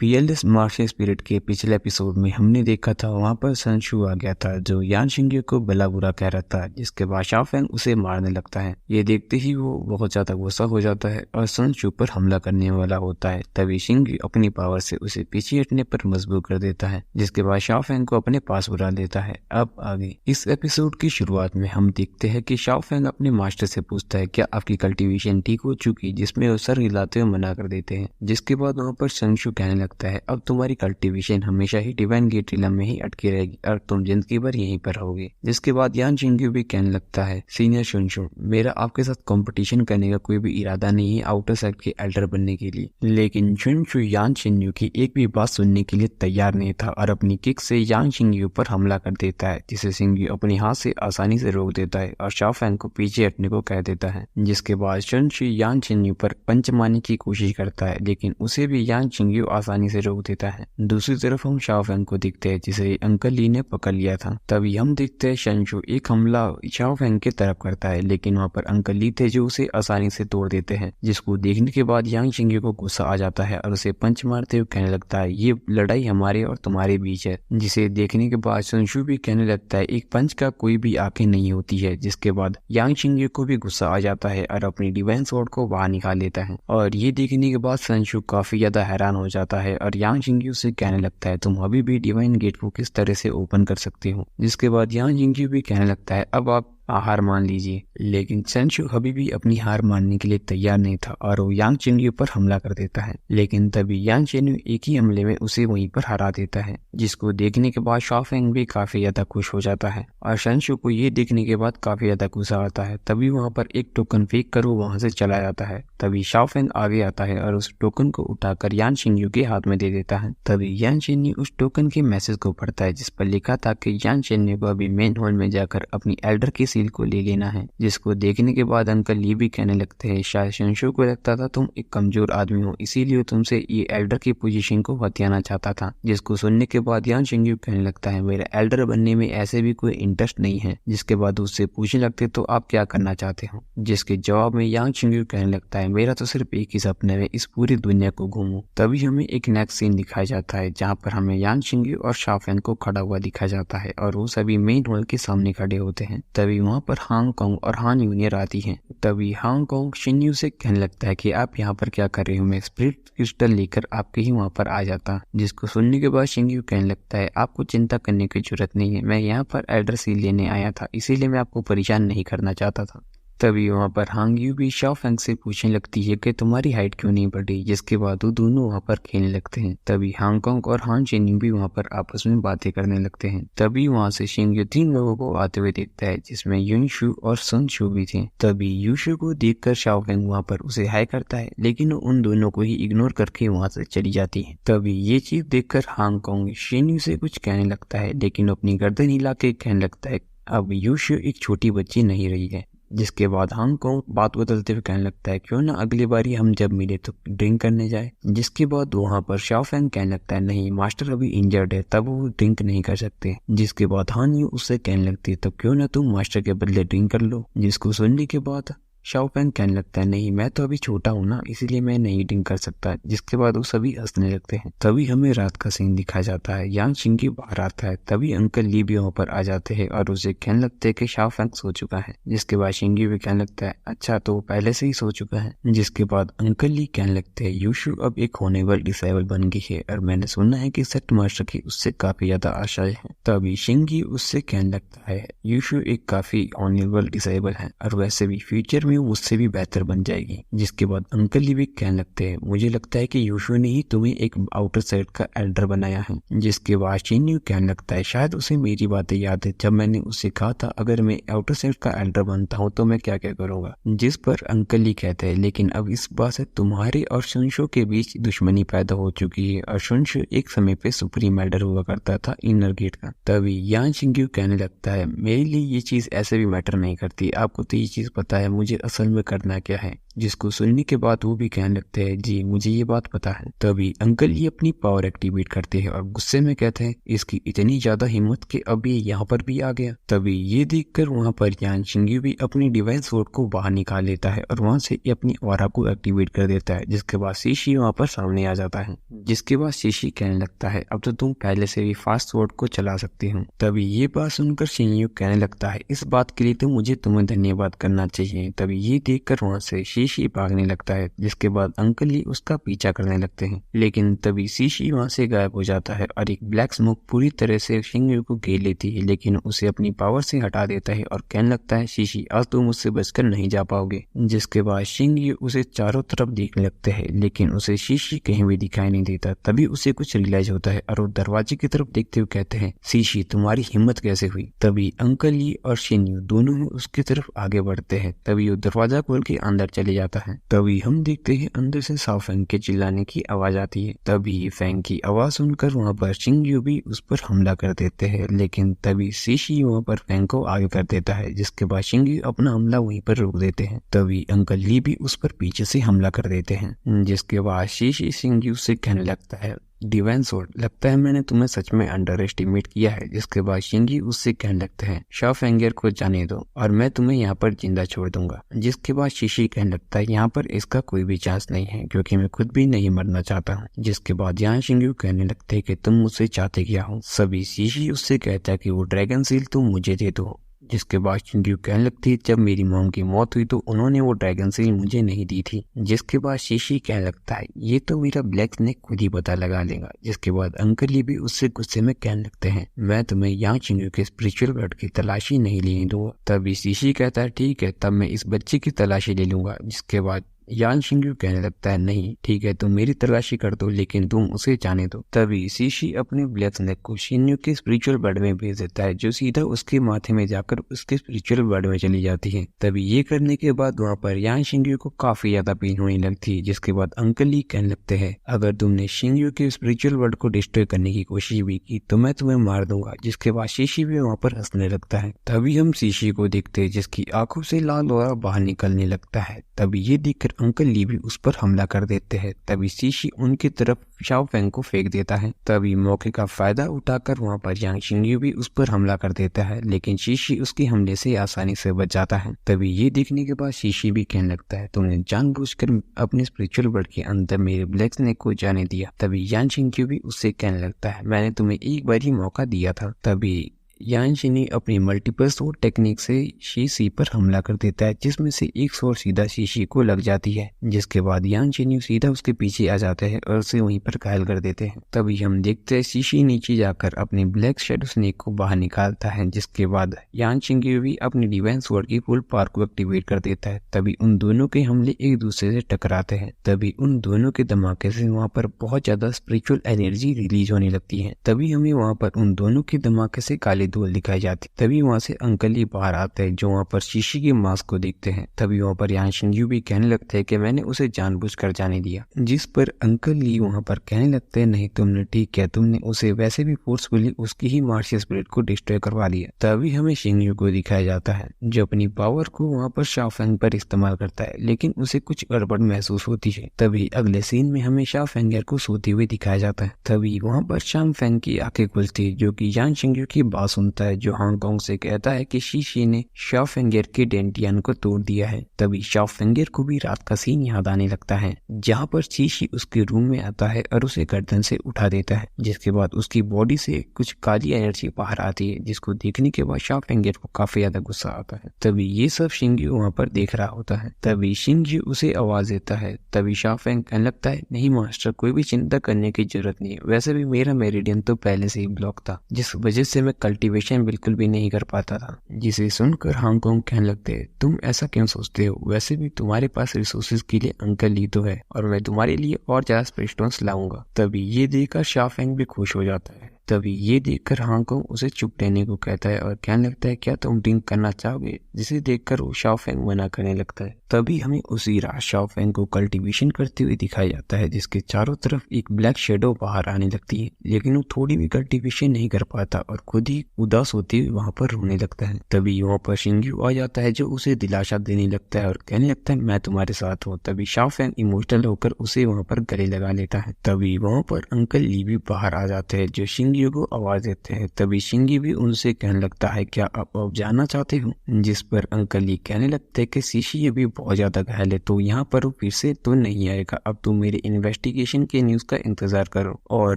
Fearless martial spirit के पिछले episode में हमने देखा था वहां पर सन शू आ गया था जो यान शिंगे को भला बुरा कह रहा था, जिसके बाद शाओ फैंग उसे मारने लगता है। ये देखते ही वो बहुत ज्यादा गुस्सा हो जाता है और सन शू पर हमला करने वाला होता है। तभी शिंगे अपनी पावर से उसे पीछे हटने पर मजबूर कर देता है, जिसके बाद शाओ फैंग को अपने पास बुला लेता है। अब आगे इस एपिसोड की शुरुआत में हम देखते हैं कि शाओ फैंग अपने मास्टर से पूछता है क्या आपकी कल्टीवेशन ठीक हो चुकी, जिसमें वो सर हिलाते हुए मना कर देते हैं। जिसके बाद वहाँ पर सन शू कहने लगता है अब तुम्हारी कल्टीवेशन हमेशा ही डिवाइन गेट रिलम में ही अटकी रहेगी और तुम जिंदगी भर यहीं पर रहोगे। जिसके बाद यान शिंग्यू भी कहने लगता है सीनियर शुनशु, मेरा आपके साथ कंपटीशन करने का कोई भी इरादा नहीं है आउटर साइड के एल्डर बनने के लिए। लेकिन शुनशु यान शिंग्यू की एक भी बात सुनने के लिए तैयार नहीं था और अपनी किक से यान शिंग्यू पर हमला कर देता है, जिसे शिंग्यू अपने हाथ से आसानी से रोक देता है और शाओ फैंग को पीछे हटने को कह देता है। जिसके बाद शुनशु यान शिंग्यू पर पंच मारने की कोशिश करता है, लेकिन उसे भी यान शिंग्यू आसानी से रोक देता है। दूसरी तरफ हम शाओ फैंग को देखते हैं जिसे अंकल ली ने पकड़ लिया था। तभी हम देखते हैं शनशु एक हमला शाओ फैंग की तरफ करता है, लेकिन वहाँ पर अंकल ली थे जो उसे आसानी से तोड़ देते हैं। जिसको देखने के बाद यान शिंग्यू को गुस्सा आ जाता है और उसे पंच मारते हुए कहने लगता है ये लड़ाई हमारे और तुम्हारे बीच है। जिसे देखने के बाद शनशु भी कहने लगता है एक पंच का कोई भी आंखें नहीं होती है। जिसके बाद यान शिंग्यू को भी गुस्सा आ जाता है और अपनी डिवाइन स्वॉर्ड को बाहर निकाल लेता है। और ये देखने के बाद शनशु काफी ज्यादा हैरान हो जाता है और यान शिंग्यू से कहने लगता है तुम अभी भी डिवाइन गेट को किस तरह से ओपन कर सकते हो। जिसके बाद यान शिंग्यू भी कहने लगता है अब आप हार मान लीजिए। लेकिन शनशु अभी भी अपनी हार मानने के लिए तैयार नहीं था और वो यांग चिन्यू पर हमला कर देता है। लेकिन तभी यांग चिन्यू एक ही हमले में उसे वहीं पर हरा देता है। जिसको देखने के बाद शाओ फैंग भी काफी ज्यादा खुश हो जाता है और शनशु को ये देखने के बाद काफी ज्यादा गुस्सा आता है। तभी वहाँ पर एक टोकन फेंक कर वो वहाँ से चला जाता है। तभी शाओ फैंग आगे आता है और उस टोकन को उठाकर यान शिंग्यू के हाथ में दे देता है। तभी यान शिंग्यू उस टोकन के मैसेज को पढ़ता है जिस पर लिखा था कि यान शिंग्यू को अभी मेन हॉल में जाकर अपनी एल्डर की सील को ले लेना है। जिसको देखने के बाद अंकल ली भी कहने लगते हैं शायद शनशु को लगता था तुम एक कमजोर आदमी हो, इसीलिए तुमसे ये एल्डर की पोजीशन को हथियाना चाहता था। जिसको सुनने के बाद यान शिंग्यू कहने लगता है मेरा एल्डर बनने में ऐसे भी कोई इंटरेस्ट नहीं है। जिसके बाद उससे पूछने लगते तो आप क्या करना चाहते हो। जिसके जवाब में यान शिंग्यू कहने लगता है मेरा तो सिर्फ एक ही सपना है इस पूरी दुनिया को घूमूं। तभी हमें एक नेक्स्ट सीन दिखाया जाता है जहाँ पर हमें यान शिंग्यू और शाओ फैंग को खड़ा हुआ दिखाया जाता है और वो सभी मेन हॉल के सामने खड़े होते हैं। तभी वहाँ पर हांगकांग और हान यूनियर आती हैं। तभी हांगकांग शिन्यू से कहने लगता है कि आप यहाँ पर क्या कर रहे हो, मैं स्पिरिट क्रिस्टल लेकर आपके ही वहाँ पर आ जाता। जिसको सुनने के बाद शिन्यू कहने लगता है आपको चिंता करने की जरूरत नहीं है, मैं यहाँ पर एल्डर सील लेने आया था, इसीलिए मैं आपको परेशान नहीं करना चाहता था। तभी वहाँ पर हांग यू भी शाओ फैंग से पूछने लगती है कि तुम्हारी हाइट क्यों नहीं बढ़ी। जिसके बाद वो दोनों वहाँ पर खेलने लगते हैं। तभी हांगकांग और हान शिन्यू भी वहाँ पर आपस में बातें करने लगते हैं। तभी वहाँ से शिंग्यू 3 लोगों को आते हुए देखता है जिसमें युनशु और सन शू भी थे। तभी युशु को देखकर शाओ फैंग वहाँ पर उसे हाई करता है, लेकिन उन दोनों को ही इग्नोर करके वहाँ से चली जाती है। तभी ये चीज देखकर हांगकांग शिन्यू से कुछ कहने लगता है, लेकिन अपनी गर्दन हिला के कहने लगता है अब युशु एक छोटी बच्ची नहीं रही है। जिसके बाद हांगकांग बात बदलते हुए कहने लगता है क्यों ना अगली बारी हम जब मिले तो ड्रिंक करने जाए। जिसके बाद वहाँ पर शाओ फैंग कहने लगता है नहीं मास्टर अभी इंजर्ड है, तब वो ड्रिंक नहीं कर सकते। जिसके बाद हान यू उससे कहने लगती है तब क्यों ना तुम मास्टर के बदले ड्रिंक कर लो। जिसको सुनने के बाद शाओ फैंग कहने लगता है नहीं मैं तो अभी छोटा हूँ ना, इसीलिए मैं नहीं ड्रिंक कर सकता। जिसके बाद वो सभी हंसने लगते हैं। तभी हमें रात का सीन दिखाया जाता है। यान शिंग्यू बाहर आता है। तभी अंकल ली भी वहाँ पर आ जाते हैं और उसे कहने लगते हैं कि शाओ फैंग सो चुका है। जिसके बाद शिंग्यू भी कहने लगता है अच्छा तो वो पहले से ही सो चुका है। जिसके बाद अंकल ली कहने लगते हैं यूशु अब एक होने वाली डिसेबल बन गई है और मैंने सुना है कि सेक्ट मास्टर की उससे काफी ज्यादा आशाएं हैं। तभी शिंग्यू उससे कहने लगता है यूशु एक काफी ऑनरेबल डिसेबल है और वैसे भी फ्यूचर में उससे भी बेहतर बन जाएगी। जिसके बाद अंकल ली भी कहने लगते हैं मुझे लगता है कि यूशु ने ही तुम्हें एक आउटर साइड का एल्डर बनाया है। जिसके बाद शिन्यू कहने लगता है शायद उसे मेरी बातें याद है जब मैंने उससे कहा था अगर मैं आउटर साइड का एल्डर बनता हूँ तो मैं क्या क्या करूंगा। जिस पर अंकल ली कहते हैं लेकिन अब इस बात से तुम्हारे और शुनशु के बीच दुश्मनी पैदा हो चुकी है और शुनशु एक समय पे सुप्रीम एल्डर हुआ करता था इनर गेट का। तभी यान शिंग्यू कहने लगता है मेरे लिए ये चीज ऐसे भी मैटर नहीं करती, आपको तो ये चीज पता है मुझे असल में करना क्या है। जिसको सुनने के बाद वो भी कहने लगते हैं जी मुझे ये बात पता है। तभी अंकल ये अपनी पावर एक्टिवेट करते हैं और गुस्से में कहते हैं इसकी इतनी ज्यादा हिम्मत कि अभी यहाँ पर भी आ गया। तभी ये देखकर वहाँ पर यान शिंग्यू भी अपनी डिवाइन स्वॉर्ड को बाहर निकाल लेता है और वहाँ से अपनी ऑरा को एक्टिवेट कर देता है, जिसके बाद शीशी वहाँ पर सामने आ जाता है। जिसके बाद शीशी कहने लगता है अब तो तुम पहले से भी फास्ट स्वॉर्ड को चला सकती हो। तभी ये बात सुनकर शिंग्यू कहने लगता है इस बात के लिए तो मुझे तुम्हें धन्यवाद करना चाहिए। तभी ये देखकर वहाँ से शीशी भागने लगता है, जिसके बाद अंकल ही उसका पीछा करने लगते हैं। लेकिन तभी शीशी वहाँ से गायब हो जाता है और एक ब्लैक स्मोक पूरी तरह से शिंग्यू को घेर लेती है, लेकिन उसे अपनी पावर से हटा देता है और कहने लगता है शीशी आज तुम मुझसे बचकर नहीं जा पाओगे। जिसके बाद शिंग्यू उसे चारों तरफ देखने लगते हैं, लेकिन उसे शीशी कहीं भी दिखाई नहीं देता। तभी उसे कुछ रियलाइज होता है और वो दरवाजे की तरफ देखते हुए कहते हैं शीशी तुम्हारी हिम्मत कैसे हुई। तभी अंकल ली और शिंग्यू दोनों ही उसकी तरफ आगे बढ़ते हैं। तभी वो दरवाजा खोल के अंदर चले जाता है। तभी हम देखते हैं अंदर से शाओ फेंग के चिल्लाने की आवाज आती है। तभी फेंग की आवाज सुनकर वहाँ पर शिंग्यू भी उस पर हमला कर देते हैं, लेकिन तभी शीशी वहाँ पर फेंग को आगे कर देता है, जिसके बाद शिंग्यू अपना हमला वहीं पर रोक देते हैं। तभी अंकल ली भी उस पर पीछे से हमला कर देते हैं, जिसके बाद शीशी शिंग्यू से कहने लगता है डिवाइन स्वॉर्ड लगता है मैंने तुम्हें सच में अंडर एस्टिमेट किया है। जिसके बाद शिंगी उससे कहने लगते हैं शाओ फेंगर को जाने दो और मैं तुम्हें यहाँ पर जिंदा छोड़ दूंगा। जिसके बाद शीशी कहने लगता है यहाँ पर इसका कोई भी चांस नहीं है क्योंकि मैं खुद भी नहीं मरना चाहता हूँ। जिसके बाद यहाँ शिंग्यू कहने लगते हैं कि तुम मुझसे चाहते क्या हो। सभी शीशी उससे कहता है कि वो ड्रैगन सील तुम मुझे दे दो। जिसके बाद शिंग्यू कहने लगती है जब मेरी मॉम की मौत हुई तो उन्होंने वो ड्रैगन सील मुझे नहीं दी थी। जिसके बाद शीशी कहने लगता है ये तो मेरा ब्लैक स्नेक खुद ही पता लगा लेगा। जिसके बाद अंकल ये भी उससे गुस्से में कहने लगते हैं मैं तुम्हें यहाँ शिंग्यू के स्पिरिचुअल वर्ड की तलाशी नहीं लेने दूंगा। तभी शीशी कहता है ठीक है तब मैं इस बच्चे की तलाशी ले लूंगा। जिसके बाद यान शिंग्यू कहने लगता है नहीं ठीक है तुम मेरी तलाशी कर दो लेकिन तुम उसे जाने दो। तभी शीशी अपने ब्लैक स्नेक को शिंग्यू के स्पिरिचुअल वर्ल्ड में भेज देता है, जो सीधा उसके माथे में जाकर उसके स्पिरिचुअल वर्ल्ड में चली जाती है। तभी ये करने के बाद वहाँ पर यान शिंग्यू को काफी ज्यादा पेन होने लगती है। जिसके बाद अंकल ली कहने लगते हैं अगर तुमने शिंग्यू के स्पिरिचुअल वर्ल्ड को डिस्ट्रॉय करने की कोशिश भी की तो मैं तुम्हें मार दूंगा। जिसके बाद शीशी भी वहाँ पर हंसने लगता है। तभी हम शीशी को देखते हैं जिसकी आंखों से लाल लोरा बाहर निकलने लगता है। तभी ये देखकर अंकल ली भी उस पर हमला कर देते हैं। तभी शीशी उनकी तरफ शाओ फेंग को फेंक देता है। तभी मौके का फायदा उठाकर वहाँ पर यांग शिंग्यू भी उस पर हमला कर देता है, लेकिन शीशी उसके हमले से आसानी से बच जाता है। तभी ये देखने के बाद शीशी भी कहने लगता है तुमने जानबूझकर अपने स्पिरिचुअल वर्ल्ड के अंदर मेरे ब्लैक स्नेक को जाने दिया। तभी यांग शिंग्यू भी उससे कहने लगता है मैंने तुम्हें एक बार ही मौका दिया था। तभी यान शिनी अपनी मल्टीपल स्वॉर्ड टेक्निक से शीशी पर हमला कर देता है, जिसमें से एक स्वॉर्ड सीधा शीशी को लग जाती है। जिसके बाद यान शिनी सीधा उसके पीछे आ जाते हैं और उसे वहीं पर घायल कर देते हैं। तभी हम देखते हैं शीशी नीचे जाकर अपने ब्लैक शैडो स्नेक को बाहर निकालता है। जिसके बाद यान शिंगी भी अपनी डिवाइन स्वॉर्ड की फुल पावर को एक्टिवेट कर देता है। तभी उन दोनों के हमले एक दूसरे से टकराते हैं। तभी उन दोनों के धमाके से वहाँ पर बहुत ज्यादा स्पिरिचुअल एनर्जी रिलीज होने लगती है। तभी हमें वहाँ पर उन दोनों के धमाके से काली धूल दिखाई जाती। तभी वहाँ से अंकल ही बाहर आते हैं जो वहाँ पर शीशी के मास्क को देखते हैं। तभी वहाँ पर यान शिंग्यू भी कहने लगते हैं कि मैंने उसे जानबूझकर जाने दिया। जिस पर अंकल ली वहाँ पर कहने लगते हैं नहीं तुमने ठीक किया, तुमने उसे वैसे भी फोर्सफुली उसकी ही मार्शियल स्पिरिट को डिस्ट्रॉय करवा दिया। तभी हमें शिंग्यू को दिखाया जाता है जो अपनी पावर को वहाँ पर शाओ फेंग पर इस्तेमाल करता है, लेकिन उसे कुछ गड़बड़ महसूस होती है। तभी अगले सीन में हमें शाओ फेंगर को सोते हुए दिखाया जाता है। तभी वहाँ पर शाओ फेंग की आंखें खुलती है जो कि यान शिंग्यू की बात सुनता है जो हांगकांग से कहता है कि शीशी ने शाओ फेंगर के डेंटियन को तोड़ दिया है। तभी शाओ फेंगर को भी रात का सीन याद आने लगता है जहाँ पर शीशी उसके रूम में आता है और उसे गर्दन से उठा देता है। जिसके बाद उसकी बॉडी से कुछ काली एनर्जी बाहर आती है, जिसको देखने के बाद शाओ फेंगर को काफी ज्यादा गुस्सा आता है। तभी ये सब शिंग्यू वहाँ पर देख रहा होता है। तभी शिंग्यू उसे आवाज देता है। तभी शाओ फेंग कहने लगता है नहीं मास्टर, कोई भी चिंता करने की जरूरत नहीं है, वैसे भी मेरा मेरिडियन तो पहले से ही ब्लॉक था जिस वजह से मैं कल्टीवेशन बिल्कुल भी नहीं कर पाता था। जिसे सुनकर हांगकांग कहने लगते हैं तुम ऐसा क्यों सोचते हो, वैसे भी तुम्हारे पास रिसोर्सेज के लिए अंकल ली तो है और मैं तुम्हारे लिए और ज्यादा स्पेस्टोन्स लाऊंगा। तभी ये देखकर शाओ फेंग भी खुश हो जाता है। तभी ये देखकर हांगकांग उसे चुप रहने को कहता है और कहने लगता है क्या तुम ड्रिंक करना चाहोगे, जिसे देखकर वो शाओ फेंग मना करने लगता है। तभी हमें उसी रात शाओफेंग को कल्टीवेशन करते हुए दिखाया जाता है, जिसके चारों तरफ एक ब्लैक शेडो बाहर आने लगती है, लेकिन वो थोड़ी भी कल्टीवेशन नहीं कर पाता और खुद ही उदास होते हुए वहाँ पर रोने लगता है। तभी वहाँ पर शिंग्यू आ जाता है जो उसे दिलासा देने लगता है और कहने लगता है मैं तुम्हारे साथ हूँ। तभी शाओफेंग इमोशनल होकर उसे वहाँ पर गले लगा लेता है। तभी वहाँ पर अंकल ली भी बाहर आ जाते हैं जो शिंग्यू को आवाज देते हैं। तभी शिंग्यू भी उनसे कहने लगता है क्या आप जाना चाहते हो, जिस पर अंकल ली कहने लगते हैं कि सीशी अभी बहुत ज्यादा घायल है तो यहाँ पर फिर से तो नहीं आएगा, अब तुम मेरे इन्वेस्टिगेशन के न्यूज का इंतजार करो। और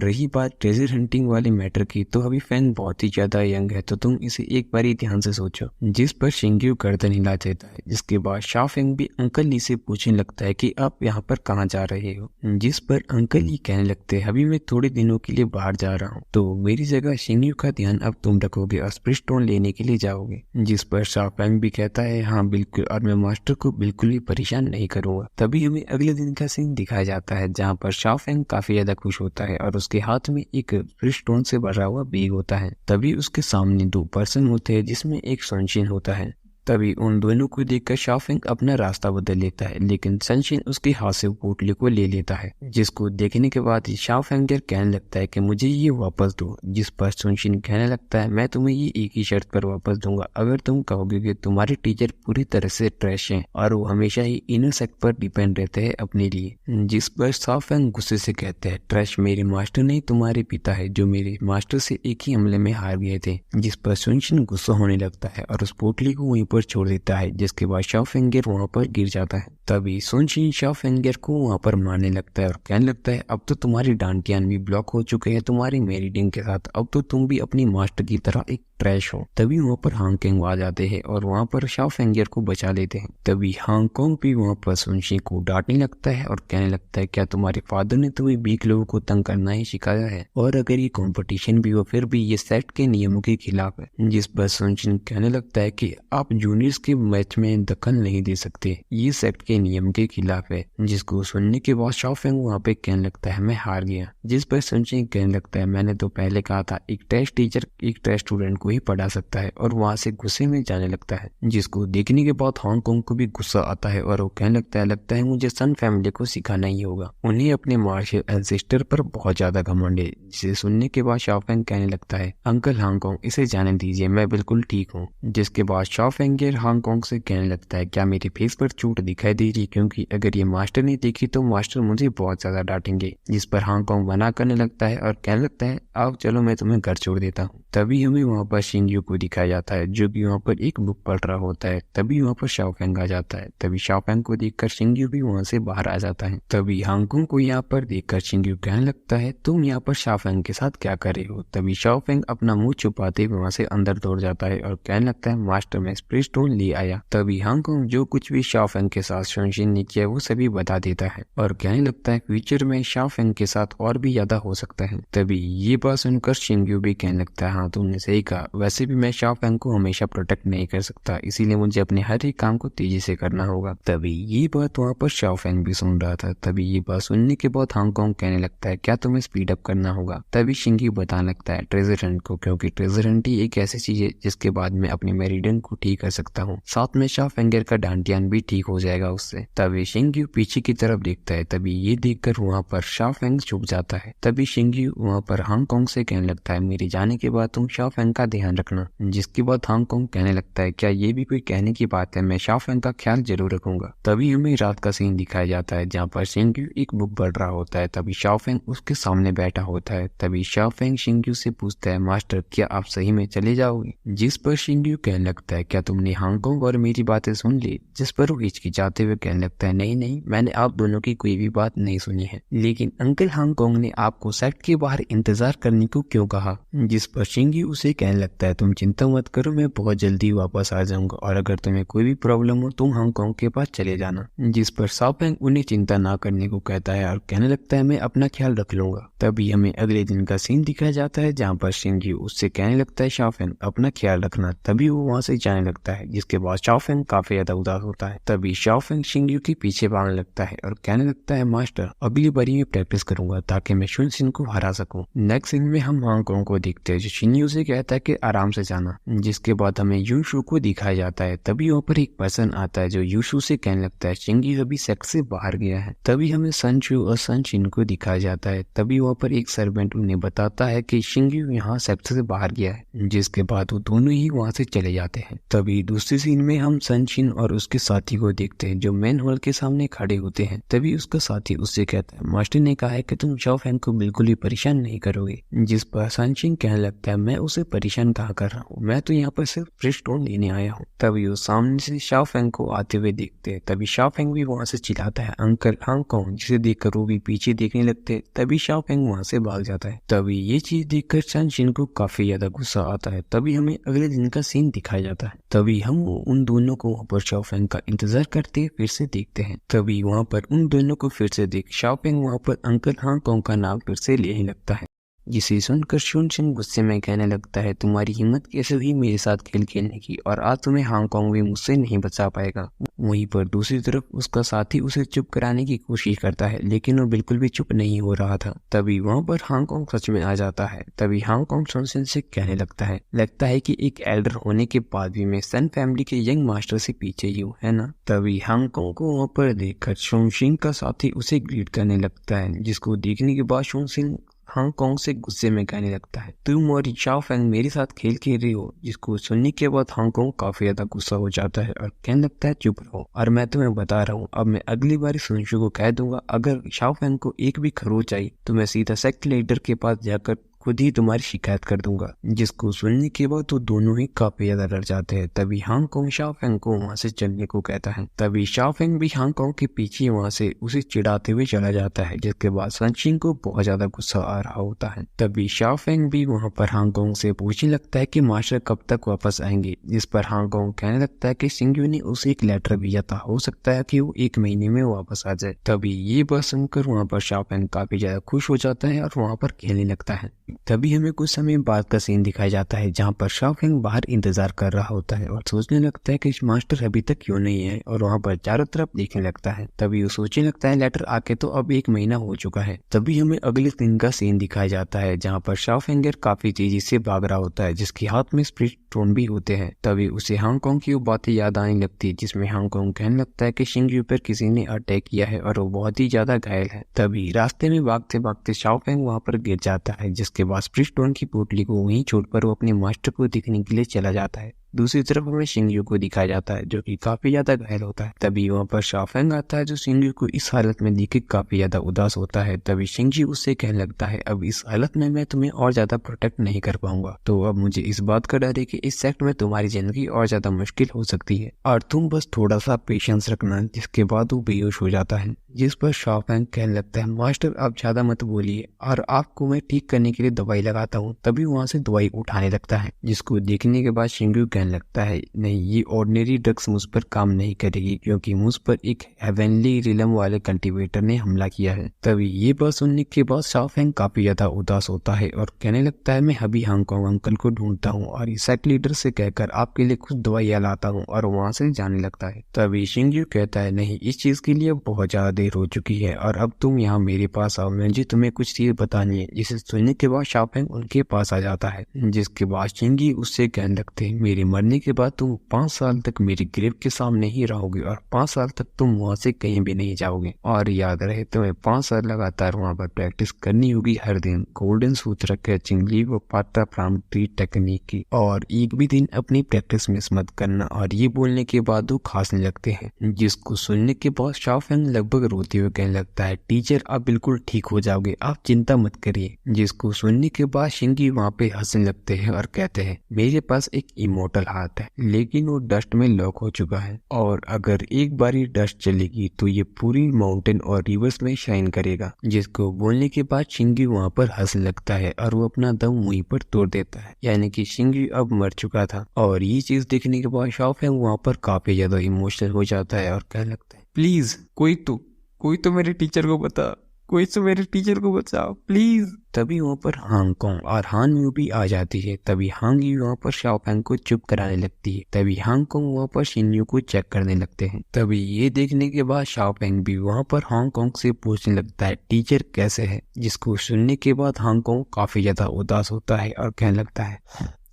रही बात ट्रेजर हंटिंग वाले मैटर की, तो अभी फैन बहुत ही ज्यादा यंग है तो तुम इसे एक बार ही ध्यान से सोचो, जिस पर शिंग्यू गर्दन हिला देता है। जिसके बाद शाओफेंग भी अंकल ली से पूछने लगता है कि आप यहाँ पर कहाँ जा रहे हो, जिस पर अंकल ली कहने लगते हैं अभी मैं थोड़े दिनों के लिए बाहर जा रहा हूँ, तो मेरी जगह शिंग्यू का ध्यान अब तुम रखोगे और स्पिरिट स्टोन लेने के लिए जाओगे। जिस पर शाओफेंग भी कहता है हाँ बिल्कुल, और मैं मास्टर को बिल्कुल भी परेशान नहीं करूंगा। तभी हमें अगले दिन का सीन दिखाया जाता है जहाँ पर शाओफेंग काफी ज्यादा खुश होता है और उसके हाथ में एक स्पिरिट स्टोन से भरा हुआ बैग होता है। तभी उसके सामने दो पर्सन होते हैं जिसमें एक सनशिन होता है। तभी उन दोनों को देखकर शाओफेंग अपना रास्ता बदल लेता है, लेकिन सनशिन उसके हाथ से पोटली को ले लेता है, जिसको देखने के बाद शाओफेंग कहने लगता है कि मुझे ये वापस दो। जिस पर सनशिन कहने लगता है मैं तुम्हें ये एक ही शर्त पर वापस दूंगा, अगर तुम कहोगे कि तुम्हारे टीचर पूरी तरह से ट्रैश हैं और वो हमेशा ही इनर सेक्ट पर डिपेंड रहते हैं अपने लिए। जिस पर शाओफेंग गुस्से से कहते हैं ट्रैश मेरे मास्टर नहीं तुम्हारे पिता है जो मेरे मास्टर से एक ही हमले में हार गए थे। जिस पर सनशिन गुस्सा होने लगता है और उस पोटली को वहीं पर छोड़ देता है, जिसके बाद शाओफेंग वहां पर गिर जाता है। तभी सनशिन शाओफेंग को वहां पर मारने लगता है और कहने लगता है अब तो तुम्हारी डांटियान भी ब्लॉक हो चुके हैं तुम्हारी मेरिडिंग के साथ, अब तो तुम भी अपनी मास्टर की तरह एक ट्रैश हो। तभी वहाँ पर हांगकांग आ जाते हैं और वहाँ पर शाओफेंग को बचा लेते हैं। तभी हांगकांग भी वहाँ पर सनशिन को डांटने लगता है और कहने लगता है क्या तुम्हारे फादर ने तुम्हें वीक लोगों को तंग करना ही सिखाया है, और अगर ये कंपटीशन भी हो फिर भी ये सेट के नियमों के खिलाफ है। जिस पर सनशिन कहने लगता है कि आप जूनियर्स के मैच में दखल नहीं दे सकते, ये सेट के नियम के खिलाफ है। जिसको सुनने के बाद शाओफेंग वहाँ पे कहने लगता है मैं हार गया। जिस पर सनशिन कहने लगता है मैंने तो पहले कहा था एक टेस्ट टीचर एक टेस्ट स्टूडेंट को ही पढ़ा सकता है, और वहां से गुस्से में जाने लगता है। जिसको देखने के बाद हांगकांग को भी गुस्सा आता है और वो कहने लगता है मुझे सन फैमिली को सिखाना ही होगा, उन्हें अपने मार्शल एंसेस्टर पर बहुत ज्यादा घमंड है। जिसे सुनने के बाद शाओफेंग कहने लगता है अंकल हांगकांग इसे जाने दीजिए मैं बिल्कुल ठीक हूँ। जिसके बाद शाओफेंग हांगकांग से कहने लगता है क्या मेरे फेस पर चोट दिखाई दे रही, क्योंकि अगर ये मास्टर ने देखी तो मास्टर मुझे बहुत ज्यादा डांटेंगे। जिस पर हांगकांग मना करने लगता है और कहने लगता है आओ चलो मैं तुम्हें घर छोड़ देता हूँ। तभी हमें वहाँ पर शिंग्यू को दिखाया जाता है जो कि वहाँ पर एक बुक पढ़ रहा होता है। तभी वहाँ पर शाओफेंग आ जाता है। तभी शाओफेंग को देखकर शिंग्यू भी वहाँ से बाहर आ जाता है। तभी हांगकांग को यहाँ पर देखकर शिंग्यू कहने लगता है तुम यहाँ पर शाओफेंग के साथ क्या कर रहे हो। तभी शाओफेंग अपना मुंह छुपाते हुए वहाँ से अंदर दौड़ जाता है और कहने लगता है मास्टर मैं स्पिरिट स्टोन ले आया। तभी हांगकांग जो कुछ भी शाओफेंग के साथ सनशिन ने किया वो सभी बता देता है और कहने लगता है फ्यूचर में शाओफेंग के साथ और भी ज्यादा हो सकता है। तभी ये बात सुनकर शिंग्यू भी कहने लगता है हाँ तुमने सही कहा, वैसे भी मैं शाओफेंग को हमेशा प्रोटेक्ट नहीं कर सकता, इसीलिए मुझे अपने हर एक काम को तेजी से करना होगा। तभी ये बात वहाँ पर शाओफेंग भी सुन रहा था। तभी ये बात सुनने के बाद हांगकांग कहने लगता है क्या तुम्हें स्पीड अप करना होगा। तभी शिंग्यू बताने लगता है ट्रेजर हंट को, क्योंकि ट्रेजर हंट ही एक ऐसी चीज है जिसके बाद में अपनी मेरिडियन को ठीक कर सकता हूँ, साथ में शाओफेंग का डांटियान भी ठीक हो जाएगा उससे। तभी शिंग्यू पीछे की तरफ देखता है। तभी ये देखकर वहाँ पर शाओफेंग छुप जाता है। तभी शिंग्यू वहाँ पर हांगकांग से कहने लगता है मेरे जाने के बाद तुम शाओफेंग का ध्यान रखना। जिसके बाद हांगकांग कहने लगता है क्या ये भी कोई कहने की बात है, मैं शाओफेंग का ख्याल जरूर रखूंगा। तभी हमें रात का सीन दिखाया जाता है जहाँ पर शिंग्यू एक बुक पढ़ रहा होता है। तभी शाओफेंग उसके सामने बैठा होता है। तभी शाओफेंग शिंग्यू से पूछता है मास्टर क्या आप सही में चले जाओगे। जिस पर शिंग्यू कहने लगता है क्या तुमने हांगकांग और मेरी बातें सुन ली। जिस पर वो हिचकिचाते हुए कहने लगता है नहीं नहीं, मैंने आप दोनों की कोई भी बात नहीं सुनी है, लेकिन अंकल हांगकांग ने आपको सेट के बाहर इंतजार करने को क्यों कहा। जिस पर शिंग्यू उसे कहने लगता है तुम चिंता मत करो, मैं बहुत जल्दी वापस आ जाऊंगा और अगर तुम्हें कोई भी प्रॉब्लम हो तुम हांगकांग के पास चले जाना। जिस पर शाओफेंग उन्हें चिंता ना करने को कहता है और कहने लगता है मैं अपना ख्याल रख लूंगा। तभी हमें अगले दिन का सीन दिखाया जाता है जहाँ पर शिंग्यू उससे कहने लगता है शाओफेंग अपना ख्याल रखना। तभी वो वहाँ से जाने लगता है। जिसके बाद शाओफेंग काफी ज्यादा उदास होता है। तभी शाओफेंग शिंग्यू के पीछे भागने लगता है और कहने लगता है मास्टर अगली बारी में प्रैक्टिस करूंगा ताकि मैं शुनशिन को हरा सकूं। नेक्स्ट सीन में हम हांगकांग को देखते हैं जो शिंगी उसे कहता है कि आराम से जाना, जिसके बाद हमें यूशु को दिखाया जाता है। तभी वहाँ पर एक पर्सन आता है जो यूशु से कहने लगता है शिंगी अभी सेक्ट से बाहर गया है। तभी हमें सनशु और सनशिन को दिखाया जाता है। तभी वहाँ पर एक सर्वेंट उन्हें बताता है कि शिंगी यहाँ सेक्ट से बाहर गया है, जिसके बाद वो दोनों ही वहाँ से चले जाते हैं। तभी दूसरी सीन में हम सनशिन और उसके साथी को देखते हैं जो मेन हॉल के सामने खड़े होते हैं। तभी उसका साथी उससे कहता है मास्टर ने कहा है कि तुम शाओफेंग को बिल्कुल भी परेशान नहीं करोगे, जिस पर सनशिन कहने लगता है मैं उसे परेशान कहाँ कर रहा हूँ, मैं तो यहाँ पर सिर्फ फ्रिश स्टोन लेने आया हूँ। तभी वो सामने से शाओफेंग को आते हुए देखते हैं। तभी शाओफेंग भी वहाँ से चिल्लाता है अंकल हांगकांग, जिसे देखकर वो भी पीछे देखने लगते हैं। तभी शाओफेंग वहाँ से भाग जाता है। तभी ये चीज देखकर सनशिन को काफी ज्यादा गुस्सा आता है। तभी हमें अगले दिन का सीन दिखाया जाता है। तभी हम उन दोनों को वहाँ पर शाओफेंग का इंतजार करते फिर से देखते हैं। तभी वहाँ पर उन दोनों को फिर से देख शाओफेंग वहाँ पर अंकल हांगकांग का नाम फिर से लेने लगता है, जिसे सुनकर सनशिन गुस्से में कहने लगता है तुम्हारी हिम्मत कैसे हुई मेरे साथ खेल खेलने की, और आज तुम्हें हांगकांग भी मुझसे नहीं बचा पाएगा। वहीं पर दूसरी तरफ उसका साथी उसे चुप कराने की कोशिश करता है, लेकिन वो बिल्कुल भी चुप नहीं हो रहा था। तभी वहाँ पर हांगकांग सच में आ जाता है। तभी हांगकांग सनशिन से कहने लगता है कि एक एल्डर होने के बाद भी मैं सन फैमिली के यंग मास्टर से पीछे ही हूँ, है ना। तभी हांगकांग को वहाँ पर देखकर सनशिन का साथी उसे ग्रीट करने लगता है, जिसको देखने के बाद सनशिन हांगकांग से गुस्से में कहने लगता है तुम और शाओफेंग मेरे साथ खेल खेल रही हो। जिसको सुनने के बाद हांगकांग काफी ज्यादा गुस्सा हो जाता है और कहने लगता है चुप रहो, और मैं तुम्हें बता रहा हूँ अब मैं अगली बार सनशु को कह दूंगा अगर शाओफेंग को एक भी खरोच आई तो मैं सीधा सेक्ट लीडर के पास जाकर खुद ही तुम्हारी शिकायत कर दूंगा। जिसको सुनने के बाद तो दोनों ही काफी ज्यादा डर जाते हैं। तभी हांगकांग शाओफेंग को वहाँ से चलने को कहता है। तभी शाओफेंग भी हांगकांग के पीछे वहाँ से उसे चिढ़ाते हुए चला जाता है, जिसके बाद सनशिन को बहुत ज्यादा गुस्सा आ रहा होता है। तभी शाओफेंग भी वहाँ पर हांगकांग से पूछने लगता है कि मास्टर कब तक वापस आएंगे, जिस पर हांगकांग कहने लगता है कि शिंग्यू ने उसे एक लेटर भेजा था, हो सकता है कि वो 1 महीने में वापस आ जाए। तभी ये बात सुनकर वहाँ पर शाओफेंग काफी ज्यादा खुश हो जाता है और वहाँ पर खेलने लगता है। तभी हमें कुछ समय बाद का सीन दिखाया जाता है जहाँ पर शाओफेंग बाहर इंतजार कर रहा होता है और सोचने लगता है कि मास्टर अभी तक क्यों नहीं है, और वहाँ पर चारों तरफ देखने लगता है। तभी वो सोचने लगता है लेटर आके तो अब 1 महीना हो चुका है। तभी हमें अगले दिन का सीन दिखाया जाता है जहाँ पर शाओफेंगर काफी तेजी से भाग रहा होता है, जिसके हाथ में स्पिरिट स्टोन भी होते हैं। तभी उसे हांगकांग की वो बातें याद आने लगती है, जिसमें हांगकांग कहने लगता है कि शिंग्यू पर किसी ने अटैक किया है और वो बहुत ही ज्यादा घायल है। तभी रास्ते में भागते भागते शाओफेंग वहाँ पर गिर जाता है, जिसके बाद स्पिरिट स्टोन की पोटली को वहीं छोड़कर वो अपने मास्टर को दिखने के लिए चला जाता है। दूसरी तरफ हमें शिंग्यू को दिखाया जाता है जो कि काफी ज्यादा घायल होता है। तभी वहाँ पर शाओफेंग आता है जो शिंग्यू को इस हालत में देख के काफी ज्यादा उदास होता है। तभी शिंग्यू उससे कहने लगता है अब इस हालत में मैं तुम्हें और ज्यादा प्रोटेक्ट नहीं कर पाऊंगा, तो अब मुझे इस बात का डर है कि इस सेक्ट में तुम्हारी जिंदगी और ज्यादा मुश्किल हो सकती है और तुम बस थोड़ा सा पेशेंस रखना। जिसके बाद वो बेहोश हो जाता है, जिस पर शाओफेंग कहने लगता है मास्टर आप ज्यादा मत बोलिए और आपको मैं ठीक करने के लिए दवाई लगाता हूँ। तभी वहाँ से दवाई उठाने लगता है, जिसको देखने के बाद शिंग्यू कहने लगता है नहीं ये ऑर्डिनरी ड्रग्स मुझ पर काम नहीं करेगी, क्योंकि मुझ पर एक हेवनली रिलम वाले कल्टीवेटर ने हमला किया है। तभी ये बात सुनने के बाद शाओफेंग काफी ज्यादा उदास होता है और कहने लगता है मैं अभी हांगकांग अंकल को ढूंढता हूँ और सेक्ट लीडर से कहकर आपके लिए कुछ दवाइयाँ लाता हूँ, और वहाँ से जाने लगता है। तभी शिंग्यू कहता है नहीं इस चीज के लिए बहुत ज्यादा देर हो चुकी है और अब तुम यहाँ मेरे पास आओ, मुझे तुम्हें कुछ चीज बतानी है। जिसे सुनने के बाद शाओफेंग उनके पास आ जाता है, जिसके बाद शिंगी उससे कहने लगते हैं मेरे मरने के बाद तुम 5 साल तक मेरी ग्रेव के सामने ही रहोगे और 5 साल तक तुम वहाँ से कहीं भी नहीं जाओगे, और याद रहे तुम्हें 5 साल लगातार वहाँ पर प्रैक्टिस करनी होगी हर दिन गोल्डन सूत्र कैचिंग लीव और पाटा प्रांति टेक्निक की, और एक भी दिन अपनी प्रैक्टिस मिस मत करना। और ये बोलने के बाद वो खांसने लगते हैं, जिसको सुनने के बाद शाओफेंग लगभग रोते हुए कहने लगता है टीचर आप बिल्कुल ठीक हो जाओगे, आप चिंता मत करिए। जिसको सुनने के बाद शिंगी वहाँ पे हंसने लगते हैं और कहते हैं मेरे पास एक इमोर्टल हार्ट है, लेकिन वो डस्ट में लॉक हो चुका है, और अगर एक बारी डस्ट चलेगी तो ये पूरी माउंटेन और रिवर्स में शाइन करेगा। जिसको बोलने के बाद शिंगी वहाँ पर हंसने लगता है और वो अपना दम वहीं पर तोड़ देता है, यानी कि शिंगी अब मर चुका था। और ये चीज देखने के बाद शाओफेंग वहाँ पर काफी ज्यादा इमोशनल हो जाता है और कहने लगता है प्लीज कोई तो मेरे टीचर को बता, कोई तो मेरे टीचर को बचाओ प्लीज। तभी वहाँ पर हांगकांग और हान यू भी आ जाती है। तभी हांग यू वहाँ पर शाओफैंग को चुप कराने लगती है। तभी हांगकांग वहाँ पर शिन्यू को चेक करने लगते हैं। तभी ये देखने के बाद शाओफैंग भी वहाँ पर हांगकांग से पूछने लगता है टीचर कैसे है, जिसको सुनने के बाद हांगकांग काफी ज्यादा उदास होता है और कहने लगता है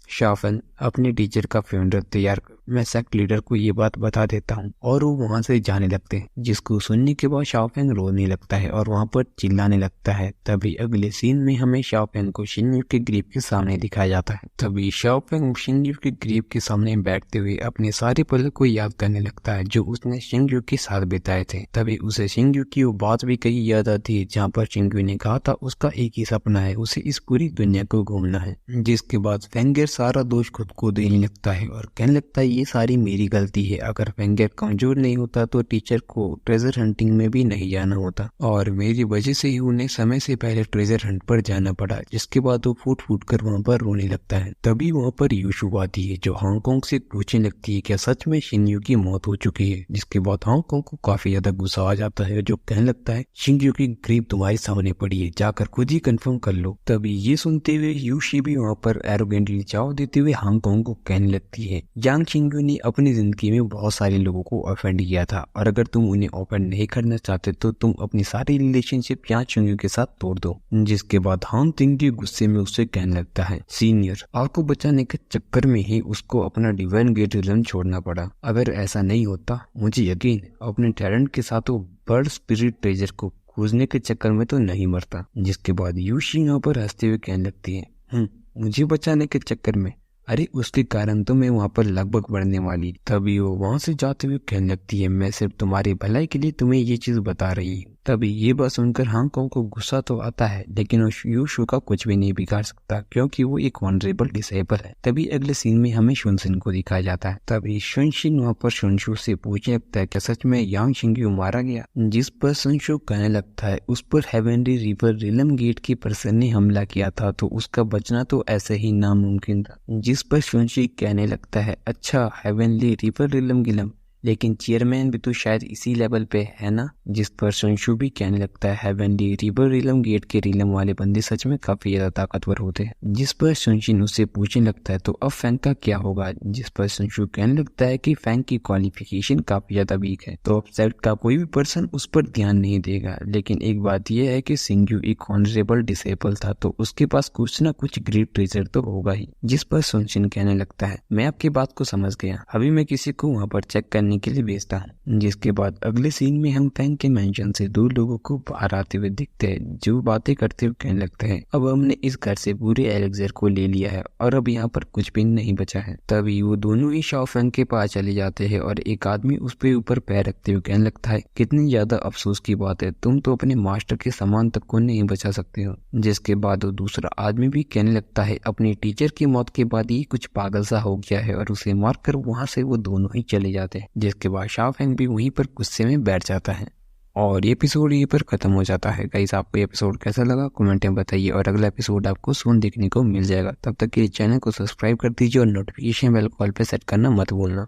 शाओफैंग अपने टीचर का फ्यूनरल तैयार कर, मैं सेक्ट लीडर को ये बात बता देता हूँ। और वो वहाँ से जाने लगते हैं, जिसको सुनने के बाद शाओफैंग रोने लगता है और वहाँ पर चिल्लाने लगता है। तभी अगले सीन में हमें शाओफैंग को शिन्यू के ग्रेव के सामने दिखाया जाता है। तभी शाओफैंग शिन्यू के ग्रेव के सामने बैठते हुए अपने सारे पल को याद करने लगता है जो उसने शिन्यू के साथ बिताए थे। तभी उसे शिन्यू की वो बात भी कहीं याद आती है जहाँ पर शिन्यू ने कहा था उसका एक ही सपना है, उसे इस पूरी दुनिया को घूमना है। जिसके बाद फेंगर सारा दोष खुद को देने लगता है और कहने लगता है ये सारी मेरी गलती है। अगर फेंगर कमजोर नहीं होता तो टीचर को ट्रेजर हंटिंग में भी नहीं जाना होता और मेरी वजह से ही उन्हें समय से पहले ट्रेजर हंट पर जाना पड़ा। जिसके बाद वो फूट फूट कर वहाँ पर रोने लगता है। तभी वहाँ पर यूशु आती है जो हांगकांग से पूछने लगती है क्या सच में शिन्यू की मौत हो चुकी है। जिसके बाद हांगकांग को काफी ज्यादा गुस्सा आ जाता है जो कहने लगता है शिन्यू की ग्रेव तुम्हारे सामने पड़ी है, जाकर खुद ही कंफर्म कर लो। तभी ये सुनते हुए यूशी भी वहाँ पर एरोगेंटली जवाब देते हुए हांगकांग को कहने लगती है यांग शिंगू ने अपनी जिंदगी में बहुत सारे लोगों को ऑफेंड किया था और अगर तुम उन्हें ऑफेंड नहीं करना चाहते तो तुम अपनी सारी रिलेशनशिप यांग शिंगू के साथ तोड़ दो। जिसके बाद हांग तिंग गुस्से में उससे कहने लगता है सीनियर आपको बचाने के चक्कर में ही उसको अपना डिवाइन गेट रिलम छोड़ना पड़ा। अगर ऐसा नहीं होता मुझे यकीन अपने टैलेंट के साथ वो बर्ड स्पिरिट ट्रेजर को खोजने के चक्कर में तो नहीं मरता। जिसके बाद यूशी यहाँ पर हंसते हुए कहने लगती है मुझे बचाने के चक्कर में, अरे उसके कारण तो मैं वहाँ पर लगभग बढ़ने वाली। तभी वो वहाँ से जाते हुए कहने लगती है मैं सिर्फ तुम्हारी भलाई के लिए तुम्हें ये चीज बता रही हूँ। तभी ये बात सुनकर हांगकांग को गुस्सा तो आता है लेकिन वो यूशु का कुछ भी नहीं बिगाड़ सकता क्योंकि वो एक वनरेबल डिसेबल है। तभी अगले सीन में हमें शुनशिन को दिखाया जाता है। तभी शुनशिन वहाँ पर शुनशु से पूछने लगता है क्या सच में यांग शिंग्यू मारा गया। जिस पर शुनशु कहने लगता है उस पर हेवेनली रिवर रिलम गेट के पर्सन ने हमला किया था तो उसका बचना तो ऐसे ही नामुमकिन था। जिस पर शुनशी कहने लगता है अच्छा हेवेनली रिवर रिलम गिलम, लेकिन चेयरमैन भी तो शायद इसी लेवल पे है ना। जिस पर सुनशु भी कहने लगता है हेवेनली रिवर रिलम गेट के रिलम वाले बंदे सच में काफी ज्यादा ताकतवर होते हैं। जिस पर सुनशिन उससे पूछने लगता है तो अब फैंग का क्या होगा। जिस पर सुनशु कहने लगता है कि फैंग की क्वालिफिकेशन काफी ज्यादा वीक है तो अब सेक्ट का कोई भी पर्सन उस पर ध्यान नहीं देगा। लेकिन एक बात यह है कि सिंग्यू एक ऑनरेबल डिसेबल था तो उसके पास कुछ ना कुछ ग्रेट ट्रेजर तो होगा ही। जिस पर सुनशिन कहने लगता है मैं आपकी बात को समझ गया, अभी मैं किसी को वहाँ पर चेक करने के लिए भेजता हूँ। जिसके बाद अगले सीन में हम फैंग के मेंशन से 2 लोगों को बाहर आते हुए दिखते हैं जो बातें करते हुए कहने लगते हैं अब हमने इस घर से पूरे एलेक्सर को ले लिया है और अब यहाँ पर कुछ भी नहीं बचा है। तभी वो दोनों ही शाओफैंग के पास चले जाते हैं और एक आदमी उस पे ऊपर पैर रखते हुए कहने लगता है कितनी ज्यादा अफसोस की बात है, तुम तो अपने मास्टर के सामान तक को नहीं बचा सकते हो। जिसके बाद वो दूसरा आदमी भी कहने लगता है अपनी टीचर की मौत के बाद ये कुछ पागल सा हो गया है और उसे मारकर वहां से वो दोनों ही चले जाते हैं। जिसके बाद शाओफैंग भी वहीं पर गुस्से में बैठ जाता है और ये एपिसोड यहीं पर खत्म हो जाता है। गाइस आपको ये एपिसोड कैसा लगा कमेंट में बताइए और अगला एपिसोड आपको सून देखने को मिल जाएगा। तब तक के लिए चैनल को सब्सक्राइब कर दीजिए और नोटिफिकेशन बेल कॉल पे सेट करना मत भूलना।